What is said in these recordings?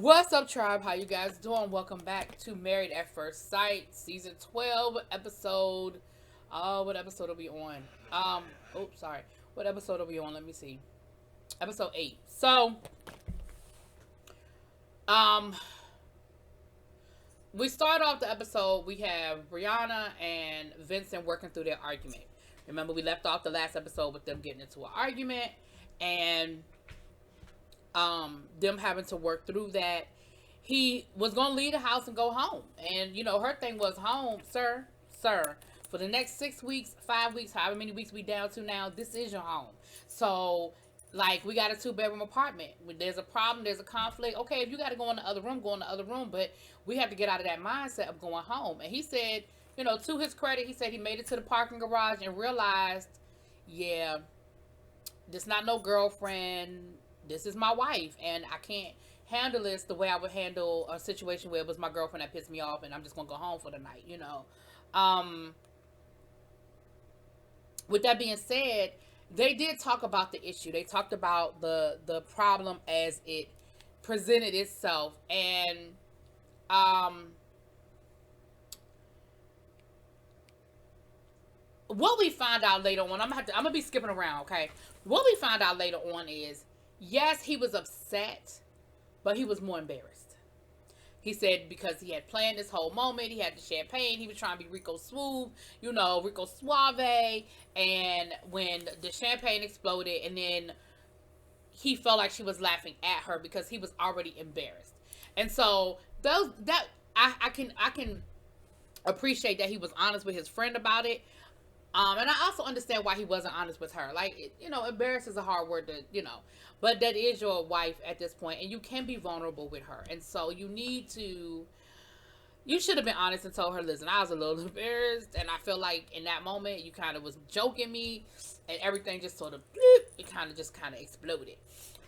What's up, tribe? How you guys doing? Welcome back to Married at First Sight, season 12, episode. What episode are we on? Oops, sorry. What episode are we on? Let me see. Episode 8. So, um, we start off the episode. We have Brianna and Vincent working through their argument. Remember, we left off the last episode with them getting into an argument and them having to work through that. He was going to leave the house and go home. And, her thing was, home, sir, for the next 6 weeks, 5 weeks, however many weeks we down to now, this is your home. So, like, we got a 2-bedroom apartment. When there's a problem, there's a conflict. Okay, if you got to go in the other room, go in the other room. But we have to get out of that mindset of going home. And he said, to his credit, he said he made it to the parking garage and realized, yeah, this not no girlfriend. This is my wife. And I can't handle this the way I would handle a situation where it was my girlfriend that pissed me off and I'm just gonna go home for the night, With that being said, they did talk about the issue. They talked about the problem as it presented itself. And what we find out later on, I'm gonna be skipping around, okay? What we find out later on is, yes, he was upset, but he was more embarrassed. He said because he had planned this whole moment, he had the champagne, he was trying to be Rico Smooth, Rico Suave, and when the champagne exploded, and then he felt like she was laughing at her because he was already embarrassed. And so I can appreciate that he was honest with his friend about it. And I also understand why he wasn't honest with her. Like, embarrassed is a hard word to, but that is your wife at this point, and you can be vulnerable with her. And so you should have been honest and told her, listen, I was a little embarrassed, and I feel like in that moment you kind of was joking me, and everything just sort of, it kind of exploded.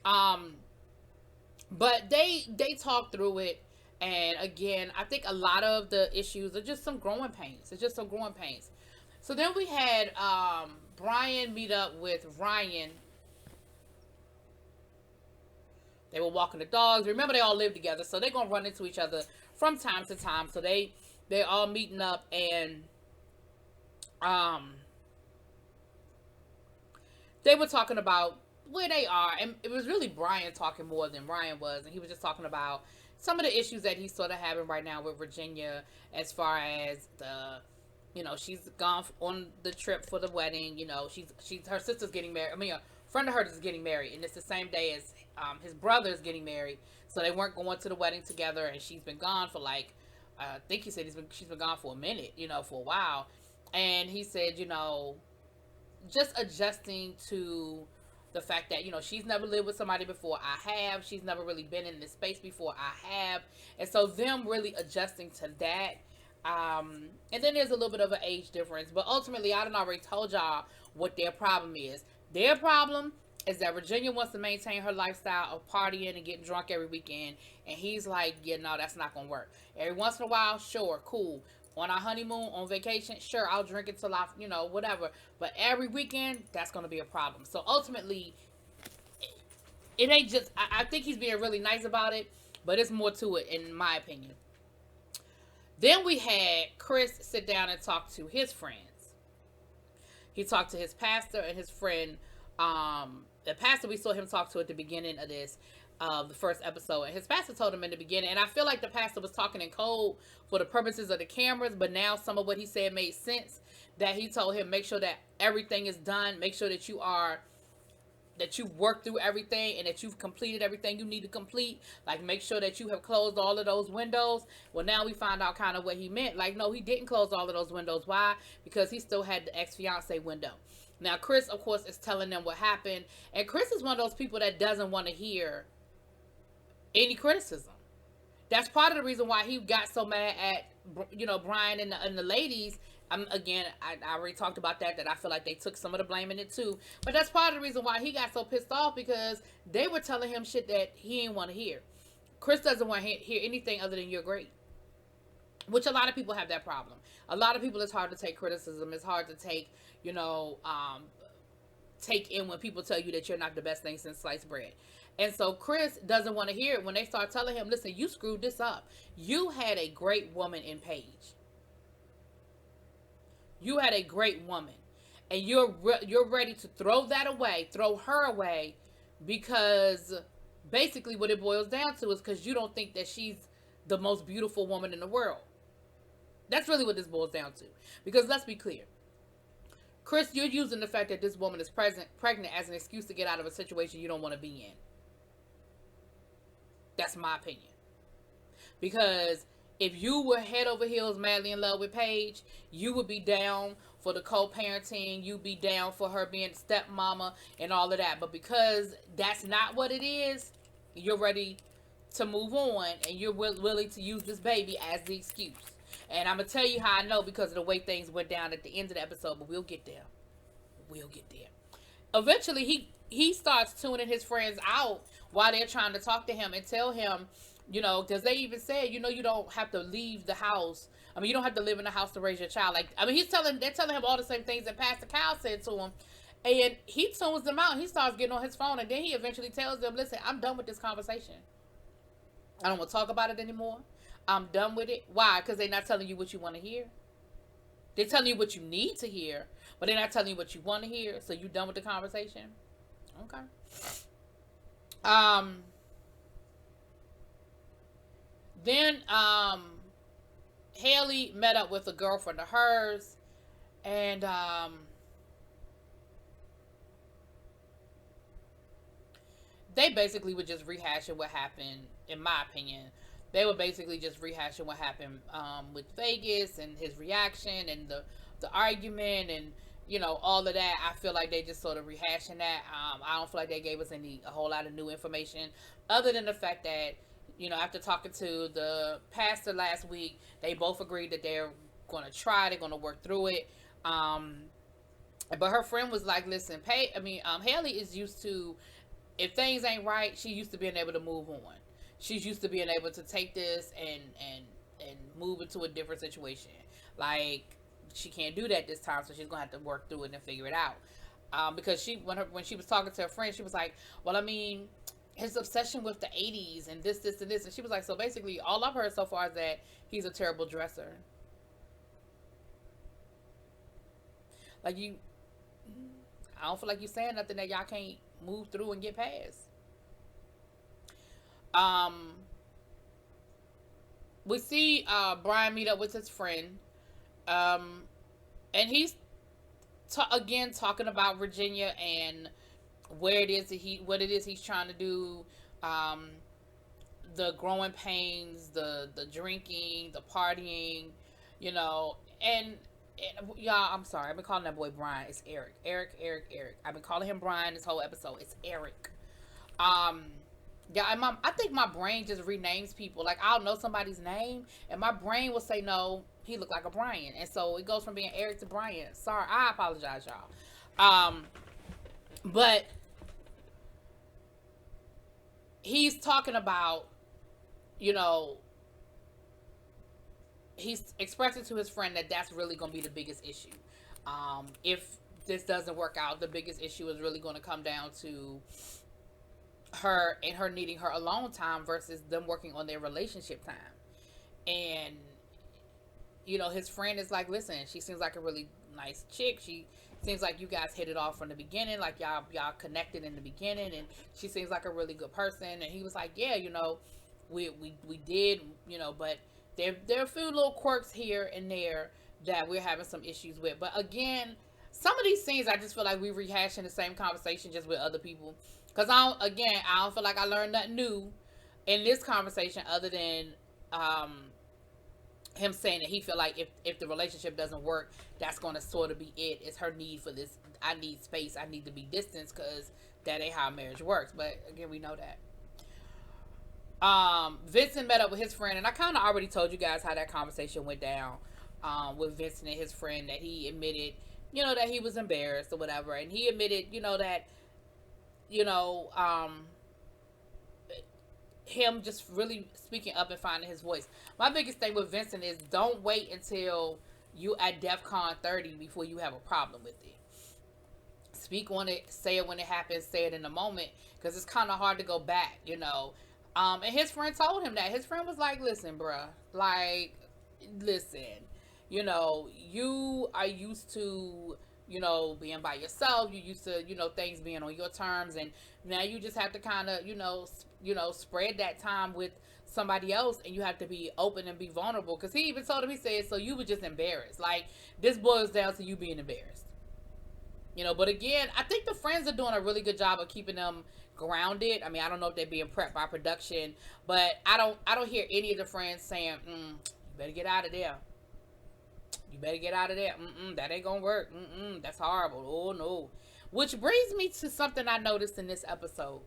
But they talked through it, and again, I think a lot of the issues are just some growing pains. It's just some growing pains. So then we had Brian meet up with Ryan. They were walking the dogs. Remember, they all live together, so they're going to run into each other from time to time. So they're all meeting up, and they were talking about where they are. And it was really Brian talking more than Ryan was. And he was just talking about some of the issues that he's sort of having right now with Virginia as far as she's gone on the trip for the wedding. Her sister's getting married. I mean, a friend of hers is getting married, and it's the same day as his brother is getting married. So they weren't going to the wedding together, and she's been gone for I think he said she's been gone for a minute, for a while. And he said, just adjusting to the fact that, she's never lived with somebody before. I have. She's never really been in this space before. I have. And so them really adjusting to that. And then there's a little bit of an age difference, but ultimately I done already told y'all what their problem is. Their problem is that Virginia wants to maintain her lifestyle of partying and getting drunk every weekend, and he's like, yeah, no, that's not gonna work. Every once in a while, sure, cool. On our honeymoon, on vacation, sure, I'll drink it till I, whatever. But every weekend, that's gonna be a problem. So ultimately, it ain't just, I think he's being really nice about it, but it's more to it, in my opinion. Then we had Chris sit down and talk to his friends. He talked to his pastor and his friend. The pastor we saw him talk to at the beginning of the first episode. And his pastor told him in the beginning. And I feel like the pastor was talking in code for the purposes of the cameras. But now some of what he said made sense. That he told him, make sure that everything is done. Make sure that you've worked through everything and that you've completed everything you need to complete. Like, make sure that you have closed all of those windows. Well, now we find out kind of what he meant. Like, no, he didn't close all of those windows. Why? Because he still had the ex-fiance window. Now, Chris, of course, is telling them what happened. And Chris is one of those people that doesn't want to hear any criticism. That's part of the reason why he got so mad at, Brian and the ladies. Again, I already talked about that I feel like they took some of the blame in it too. But that's part of the reason why he got so pissed off, because they were telling him shit that he didn't want to hear. Chris doesn't want to hear anything other than you're great. Which a lot of people have that problem. A lot of people, it's hard to take criticism. It's hard to take, take in when people tell you that you're not the best thing since sliced bread. And so Chris doesn't want to hear it when they start telling him, listen, you screwed this up. You had a great woman in Paige. You had a great woman. And you're ready to throw that away, throw her away, because basically what it boils down to is because you don't think that she's the most beautiful woman in the world. That's really what this boils down to. Because let's be clear. Chris, you're using the fact that this woman is pregnant as an excuse to get out of a situation you don't want to be in. That's my opinion. Because if you were head over heels madly in love with Paige, you would be down for the co-parenting. You'd be down for her being stepmama and all of that. But because that's not what it is, you're ready to move on. And you're willing to use this baby as the excuse. And I'm going to tell you how I know, because of the way things went down at the end of the episode. But we'll get there. We'll get there. Eventually, he starts tuning his friends out while they're trying to talk to him and tell him, you know, because they even said, you know, you don't have to leave the house. I mean, you don't have to live in the house to raise your child. Like, I mean, they're telling him all the same things that Pastor Kyle said to him. And he tunes them out. He starts getting on his phone. And then he eventually tells them, listen, I'm done with this conversation. I don't want to talk about it anymore. I'm done with it. Why? Because they're not telling you what you want to hear. They're telling you what you need to hear, but they're not telling you what you want to hear. So you done with the conversation? Okay. Then Haley met up with a girlfriend of hers, and they basically were just rehashing what happened, in my opinion. They were basically just rehashing what happened with Vegas and his reaction and the argument and, you know, all of that. I feel like they just sort of rehashing that. I don't feel like they gave us a whole lot of new information, other than the fact that, you know, after talking to the pastor last week, they both agreed that they're going to try. They're going to work through it. But her friend was like, listen, Haley is used to, if things ain't right, she's used to being able to move on. She's used to being able to take this and move into a different situation. Like, she can't do that this time, so she's going to have to work through it and figure it out. Because when she was talking to her friend, she was like, well, I mean, his obsession with the 80s and this, and this. And she was like, so basically, all I've heard so far is that he's a terrible dresser. Like, I don't feel like you saying nothing that y'all can't move through and get past. We see Brian meet up with his friend, and he's again talking about Virginia and what it is he's trying to do, the growing pains, the drinking, the partying, you know, and y'all, I'm sorry, I've been calling that boy Brian. It's Eric. I've been calling him Brian this whole episode. It's Eric. Yeah, I think my brain just renames people. Like, I'll know somebody's name, and my brain will say, no, he looked like a Brian. And so it goes from being Eric to Brian. Sorry, I apologize, y'all. But he's talking about, you know, he's expressing to his friend that that's really going to be the biggest issue. If this doesn't work out, the biggest issue is really going to come down to her and her needing her alone time versus them working on their relationship time. And, you know, his friend is like, listen, she seems like a really nice chick. She seems like you guys hit it off from the beginning, like y'all connected in the beginning, and she seems like a really good person. And he was like, yeah, you know, we did, you know, but there are a few little quirks here and there that we're having some issues with. But again, some of these scenes, I just feel like we're rehashing the same conversation just with other people. Because I don't feel like I learned nothing new in this conversation other than him saying that he feel like if the relationship doesn't work, that's going to sort of be it. It's her need for this. I need space. I need to be distanced because that ain't how marriage works. But again, we know that. Vincent met up with his friend, and I kind of already told you guys how that conversation went down with Vincent and his friend, that he admitted, you know, that he was embarrassed or whatever. And he admitted, you know, that, you know, him just really speaking up and finding his voice. My biggest thing with Vincent is don't wait until you at DEFCON 30 before you have a problem with it. speak on it, say it when it happens, say it in the moment, because it's kind of hard to go back, you know. And his friend told him that. His friend was like, listen, bruh, like, listen, you know, you are used to, you know, being by yourself. You used to, you know, things being on your terms, and now you just have to kind of, you know, spread that time with somebody else, and you have to be open and be vulnerable. Because he even told him, he said, so you were just embarrassed. Like, this boils down to you being embarrassed. You know, but again, I think the friends are doing a really good job of keeping them grounded. I mean, I don't know if they're being prepped by production, but I don't hear any of the friends saying, you better get out of there. You better get out of there. That ain't gonna work. That's horrible. Oh, no. Which brings me to something I noticed in this episode.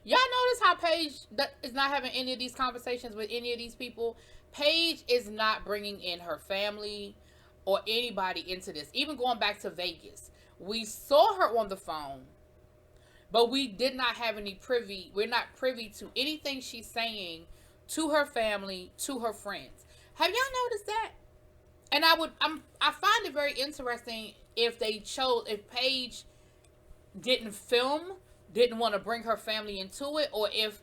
Y'all notice how Paige is not having any of these conversations with any of these people? Paige is not bringing in her family or anybody into this. Even going back to Vegas, we saw her on the phone, but we did not have any privy. We're not privy to anything she's saying to her family, to her friends. Have y'all noticed that? And I find it very interesting if Paige didn't want to bring her family into it, or if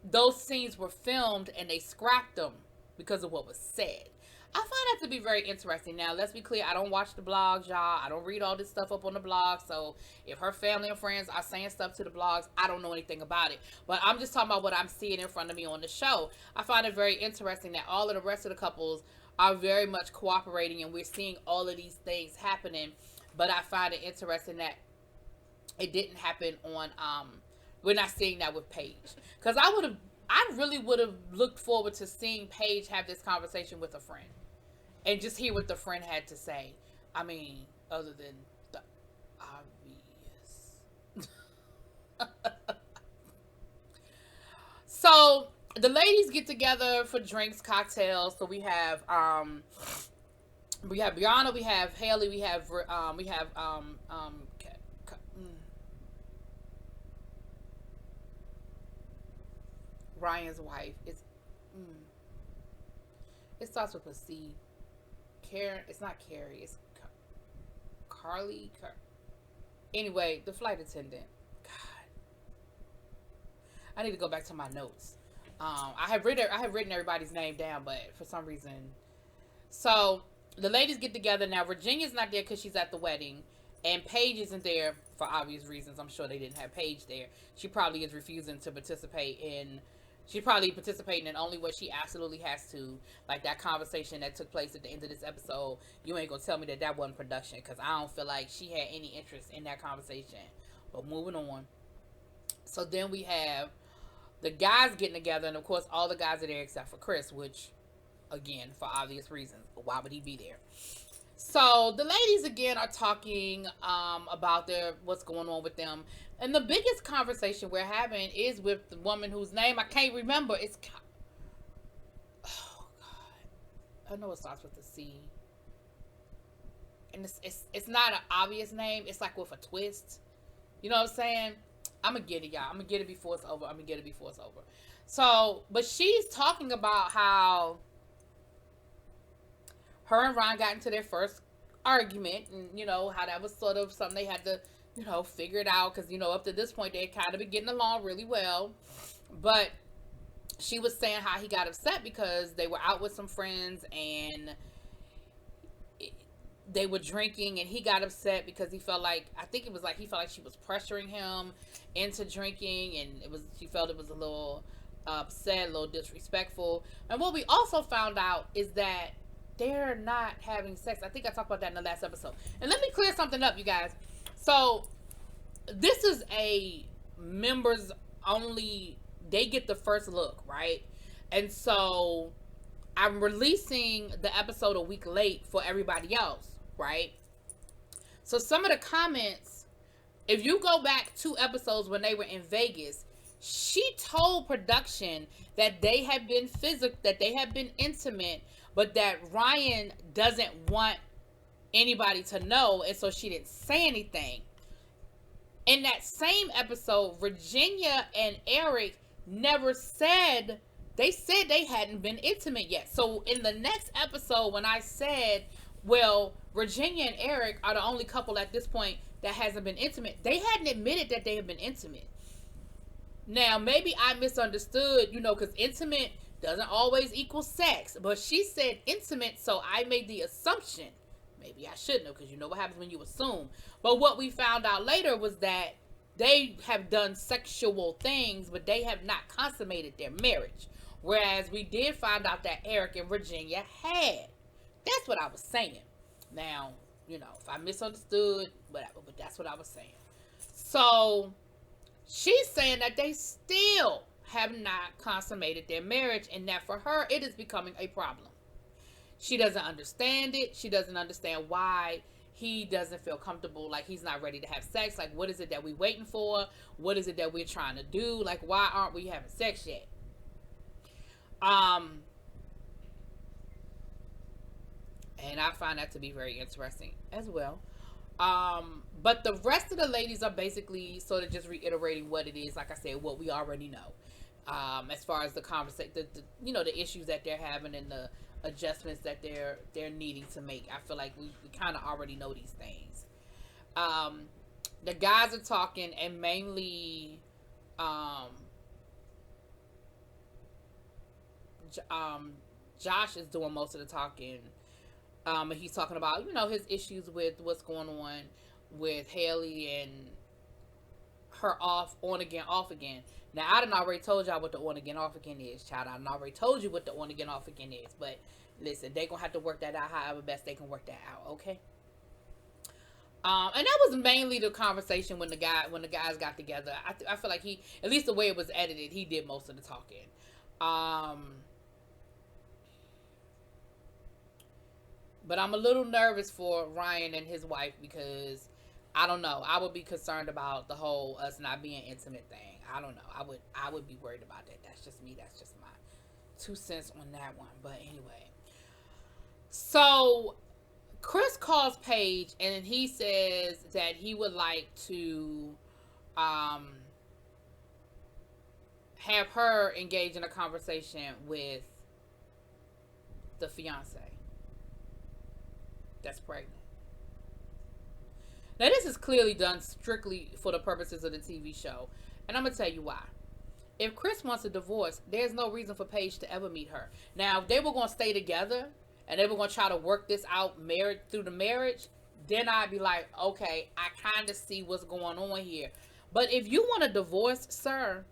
those scenes were filmed and they scrapped them because of what was said. I find that to be very interesting. Now, let's be clear, I don't watch the blogs, y'all. I don't read all this stuff up on the blog. So if her family and friends are saying stuff to the blogs, I don't know anything about it. But I'm just talking about what I'm seeing in front of me on the show. I find it very interesting that all of the rest of the couples are very much cooperating, and we're seeing all of these things happening. But I find it interesting that it didn't happen on, we're not seeing that with Paige. Because I really would have looked forward to seeing Paige have this conversation with a friend and just hear what the friend had to say. I mean, other than the obvious. So the ladies get together for drinks, cocktails. So we have Brianna, we have Haley, we have Ryan's wife. It starts with a C. Karen. It's not Carrie. It's Carly. Anyway, the flight attendant. God, I need to go back to my notes. I have written everybody's name down, but for some reason. So the ladies get together now. Virginia's not there because she's at the wedding, and Paige isn't there for obvious reasons. I'm sure they didn't have Paige there. She probably is refusing to participate in. She's probably participating in only what she absolutely has to. Like that conversation that took place at the end of this episode. You ain't gonna tell me that wasn't production, because I don't feel like she had any interest in that conversation. But moving on. So then we have the guys getting together, and of course all the guys are there except for Chris, which, again, for obvious reasons. Why would he be there? So the ladies again are talking about what's going on with them. And the biggest conversation we're having is with the woman whose name I can't remember. Oh God, I know it starts with a C. And it's not an obvious name. It's like with a twist. You know what I'm saying? I'm gonna get it, y'all. I'm gonna get it before it's over. So, but she's talking about how her and Ron got into their first argument, and you know how that was sort of something they had to, you know, figure it out, because you know up to this point they kind of been getting along really well. But she was saying how he got upset because they were out with some friends and they were drinking, and he got upset because he felt like, I think it was like he felt like she was pressuring him into drinking, and she felt it was a little upset, a little disrespectful. And what we also found out is that they're not having sex. I think I talked about that in the last episode. And let me clear something up, you guys. So this is a members only, they get the first look, right? And so I'm releasing the episode a week late for everybody else, right? So some of the comments, if you go back 2 episodes when they were in Vegas, she told production that they had been that they had been intimate, but that Ryan doesn't want anybody to know, and so she didn't say anything. In that same episode, Virginia and Eric never said, they said they hadn't been intimate yet. So in the next episode, when I said Well, Virginia and Eric are the only couple at this point that hasn't been intimate. They hadn't admitted that they have been intimate. Now, maybe I misunderstood, because intimate doesn't always equal sex. But she said intimate, so I made the assumption. Maybe I shouldn't have, because you know what happens when you assume. But what we found out later was that they have done sexual things, but they have not consummated their marriage. Whereas we did find out that Eric and Virginia had. That's what I was saying. Now, if I misunderstood, whatever, but that's what I was saying. So, she's saying that they still have not consummated their marriage, and that for her, it is becoming a problem. She doesn't understand it. She doesn't understand why he doesn't feel comfortable, like he's not ready to have sex. Like, what is it that we're waiting for? What is it that we're trying to do? Like, why aren't we having sex yet? And I find that to be very interesting as well. But the rest of the ladies are basically sort of just reiterating what it is, like I said, what we already know. As far as the conversation, the issues that they're having and the adjustments that they're needing to make. I feel like we kind of already know these things. The guys are talking, and mainly Josh is doing most of the talking. And he's talking about, his issues with what's going on with Haley and her on again, off again. Now, I done already told y'all what the on again, off again is, child. I done already told you what the on again, off again is. But listen, they gonna have to work that out however best they can work that out, okay? And that was mainly the conversation when the guys got together. I feel like he, at least the way it was edited, he did most of the talking. But I'm a little nervous for Ryan and his wife, because I don't know. I would be concerned about the whole us not being intimate thing. I don't know. I would be worried about that. That's just me. That's just my 2 cents on that one. But anyway. So Chris calls Paige, and he says that he would like to have her engage in a conversation with the fiance that's pregnant. Now, this is clearly done strictly for the purposes of the TV show. And I'm going to tell you why. If Chris wants a divorce, there's no reason for Paige to ever meet her. Now, if they were going to stay together and they were going to try to work this out through the marriage, then I'd be like, okay, I kind of see what's going on here. But if you want a divorce, sir,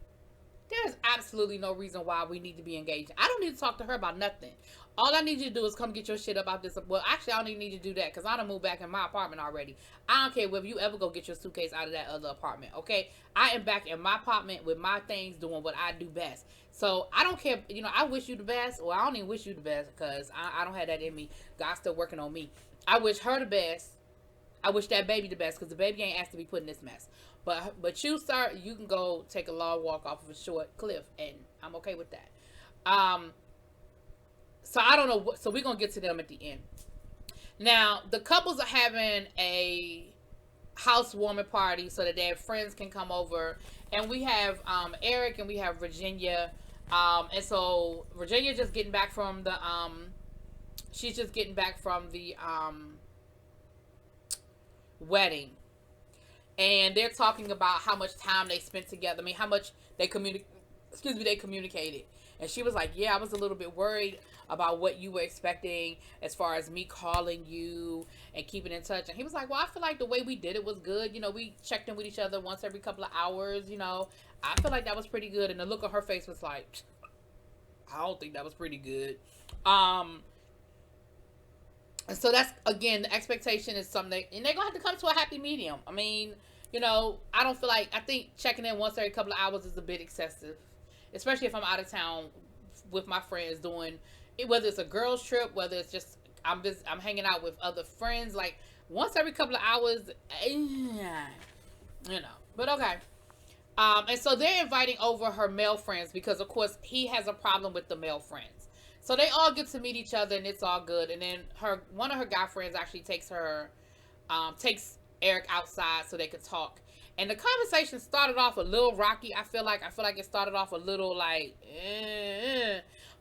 there's absolutely no reason why we need to be engaged. I don't need to talk to her about nothing. All I need you to do is come get your shit up out this. Well, actually, I don't even need you to do that, because I done moved back in my apartment already. I don't care whether you ever go get your suitcase out of that other apartment, okay? I am back in my apartment with my things, doing what I do best. So, I don't care. I wish you the best. Well, I don't even wish you the best, because I don't have that in me. God's still working on me. I wish her the best. I wish that baby the best, because the baby ain't asked to be put in this mess. But you, sir, you can go take a long walk off of a short cliff, and I'm okay with that. So I don't know. So we're going to get to them at the end. Now, the couples are having a housewarming party so that their friends can come over. And we have Eric and we have Virginia. And so Virginia just getting back from the she's just getting back from the wedding. And they're talking about how much time they spent together. I mean, how much they communicated. And she was like, yeah, I was a little bit worried about what you were expecting as far as me calling you and keeping in touch. And he was like, well, I feel like the way we did it was good. We checked in with each other once every couple of hours. I feel like that was pretty good. And the look on her face was like, I don't think that was pretty good. And so that's, again, the expectation is something, and they're going to have to come to a happy medium. I mean, I don't feel like, I think checking in once every couple of hours is a bit excessive. Especially if I'm out of town with my friends doing it, whether it's a girls trip, whether it's just I'm hanging out with other friends, like once every couple of hours, But okay. And so they're inviting over her male friends because, of course, he has a problem with the male friends. So they all get to meet each other, and it's all good. And then one of her guy friends actually takes Eric outside so they could talk. And the conversation started off a little rocky. I feel like it started off a little like,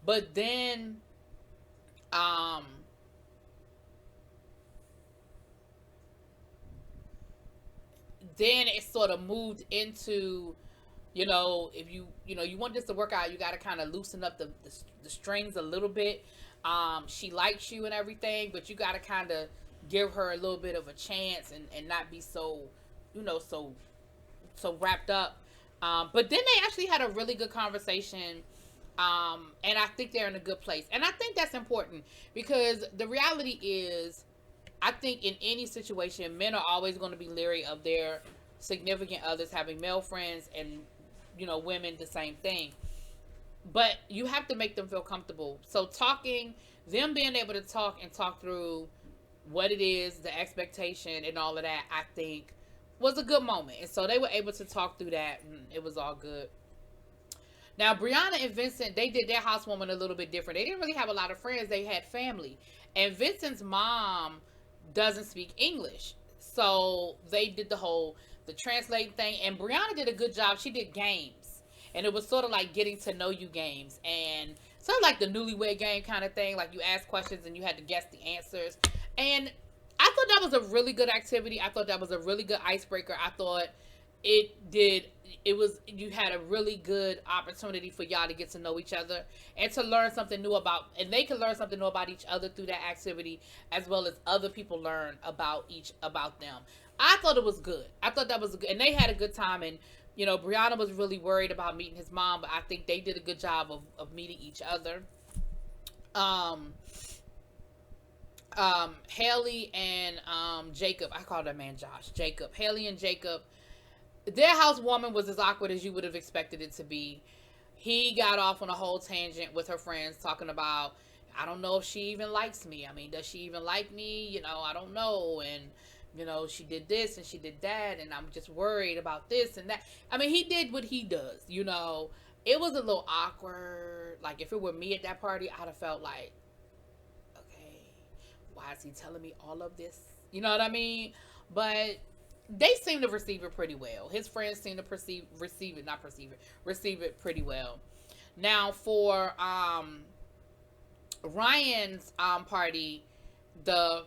but then, then it sort of moved into, if you want this to work out, you got to kind of loosen up the strings a little bit. She likes you and everything, but you got to kind of give her a little bit of a chance and not be so, so wrapped up. But then they actually had a really good conversation. And I think they're in a good place. And I think that's important because the reality is, I think in any situation, men are always going to be leery of their significant others having male friends, and, women, the same thing. But you have to make them feel comfortable. So them being able to talk through what it is, the expectation and all of that, I think was a good moment. And so they were able to talk through that, and it was all good. Now, Brianna and Vincent, they did their housewarming a little bit different. They didn't really have a lot of friends. They had family. And Vincent's mom doesn't speak English. So they did the translating thing. And Brianna did a good job. She did games. And it was sort of like getting to know you games. And sort of like the newlywed game kind of thing. Like you asked questions and you had to guess the answers. And I thought that was a really good activity. I thought that was a really good icebreaker. I thought you had a really good opportunity for y'all to get to know each other and to learn something new and they can learn something new about each other through that activity, as well as other people learn about them. I thought it was good. I thought that was good, and they had a good time. And Brianna was really worried about meeting his mom, but I think they did a good job of meeting each other. Haley and Jacob, I call that man Josh. Haley and Jacob, their housewarming was as awkward as you would have expected it to be. He got off on a whole tangent with her friends talking about, I don't know if she even likes me. I mean, does she even like me? I don't know. And, she did this and she did that. And I'm just worried about this and that. I mean, he did what he does, It was a little awkward. Like, if it were me at that party, I'd have felt like, okay, why is he telling me all of this? You know what I mean? But they seem to receive it pretty well. His friends seem to receive it pretty well. Now for Ryan's party, the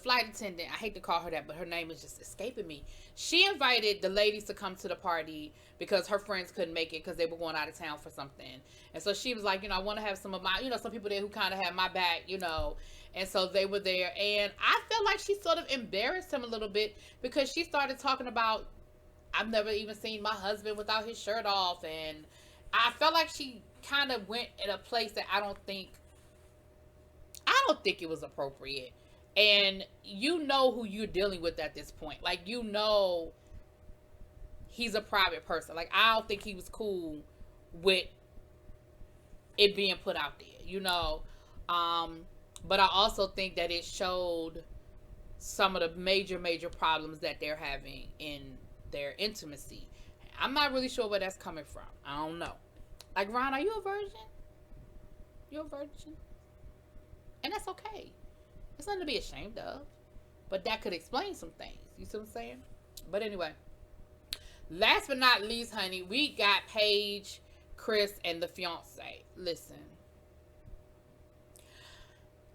flight attendant, I hate to call her that, but her name is just escaping me. She invited the ladies to come to the party because her friends couldn't make it because they were going out of town for something. And so she was like, I want to have some of my, some people there who kind of have my back, And so they were there. And I felt like she sort of embarrassed him a little bit because she started talking about, I've never even seen my husband without his shirt off. And I felt like she kind of went in a place that I don't think it was appropriate. And who you're dealing with at this point. Like, he's a private person. Like, I don't think he was cool with it being put out there, But I also think that it showed some of the major problems that they're having in their intimacy. I'm not really sure where that's coming from. I don't know. Like, Ron, are you a virgin? You're a virgin? And that's okay. It's nothing to be ashamed of. But that could explain some things. You see what I'm saying? But anyway. Last but not least, honey, we got Paige, Chris, and the fiance. Listen.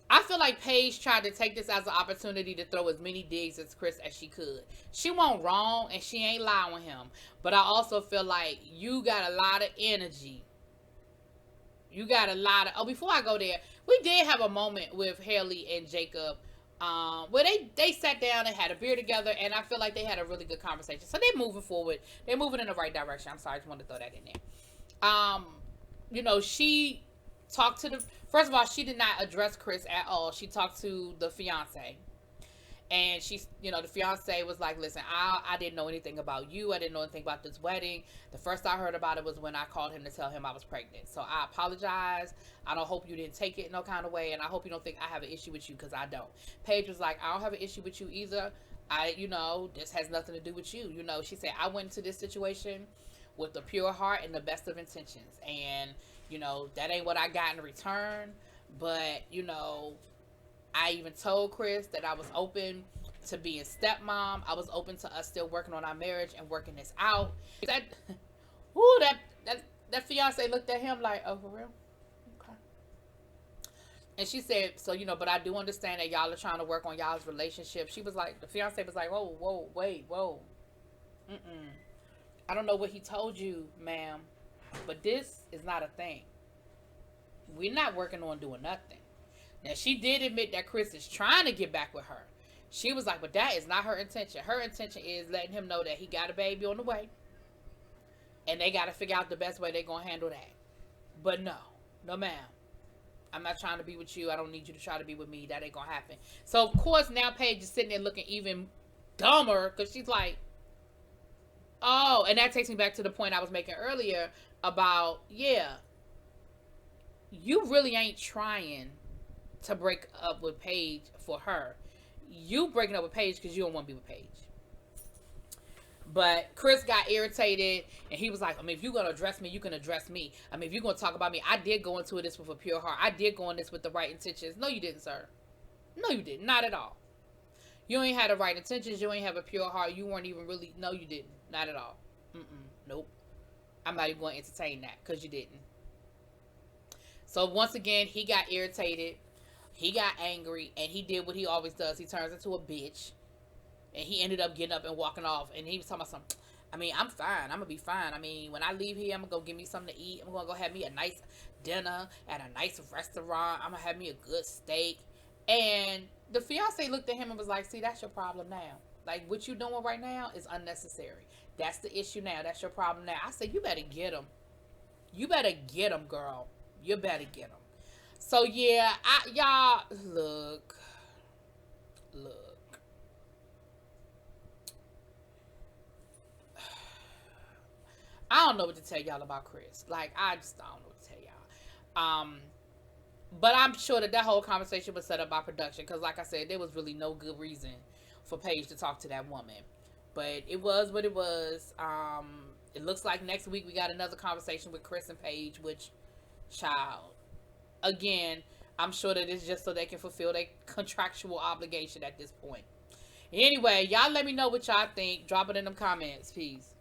I feel like Paige tried to take this as an opportunity to throw as many digs at Chris as she could. She wasn't wrong, and she ain't lying with him. But I also feel like you got a lot of energy. Before I go there, we did have a moment with Haley and Jacob where they sat down and had a beer together, and I feel like they had a really good conversation. So they're moving forward. They're moving in the right direction. I'm sorry, I just wanted to throw that in there. She talked to first of all, she did not address Chris at all. She talked to the fiance. And she, the fiance was like, listen, I didn't know anything about you. I didn't know anything about this wedding. The first I heard about it was when I called him to tell him I was pregnant. So I apologize. I don't hope you didn't take it in no kind of way. And I hope you don't think I have an issue with you, because I don't. Paige was like, I don't have an issue with you either. This has nothing to do with you. She said, I went into this situation with a pure heart and the best of intentions. And, that ain't what I got in return. But, I even told Chris that I was open to being stepmom. I was open to us still working on our marriage and working this out. That fiance looked at him like, oh, for real? Okay. And she said, so, but I do understand that y'all are trying to work on y'all's relationship. She was like, the fiance was like, whoa, wait, whoa. Mm-mm. I don't know what he told you, ma'am, but this is not a thing. We're not working on doing nothing. Now, she did admit that Chris is trying to get back with her. She was like, but that is not her intention. Her intention is letting him know that he got a baby on the way. And they got to figure out the best way they're going to handle that. But no. No, ma'am. I'm not trying to be with you. I don't need you to try to be with me. That ain't going to happen. So, of course, now Paige is sitting there looking even dumber. Because she's like, oh. And that takes me back to the point I was making earlier about, yeah, you really ain't trying to break up with Paige for her. You breaking up with Paige because you don't want to be with Paige. But Chris got irritated, and he was like, I mean, if you're going to address me, you can address me. I mean, if you're going to talk about me, I did go into this with a pure heart. I did go in this with the right intentions. No, you didn't, sir. No, you didn't. Not at all. You ain't had the right intentions. You ain't have a pure heart. You weren't even really, no, you didn't. Not at all. Nope. I'm not even going to entertain that because you didn't. So once again, he got irritated. He got angry, and he did what he always does. He turns into a bitch. And he ended up getting up and walking off. And he was talking about something. I mean, I'm fine. I'm going to be fine. I mean, when I leave here, I'm going to go get me something to eat. I'm going to go have me a nice dinner at a nice restaurant. I'm going to have me a good steak. And the fiance looked at him and was like, see, that's your problem now. Like, what you doing right now is unnecessary. That's the issue now. That's your problem now. I said, you better get him. You better get him, girl. You better get him. So, yeah, y'all, look. I don't know what to tell y'all about Chris. Like, I just don't know what to tell y'all. But I'm sure that whole conversation was set up by production. Because, like I said, there was really no good reason for Paige to talk to that woman. But it was what it was. It looks like next week we got another conversation with Chris and Paige. Which, child, again, I'm sure that it's just so they can fulfill their contractual obligation at this point. Anyway, y'all let me know what y'all think. Drop it in them comments. Peace.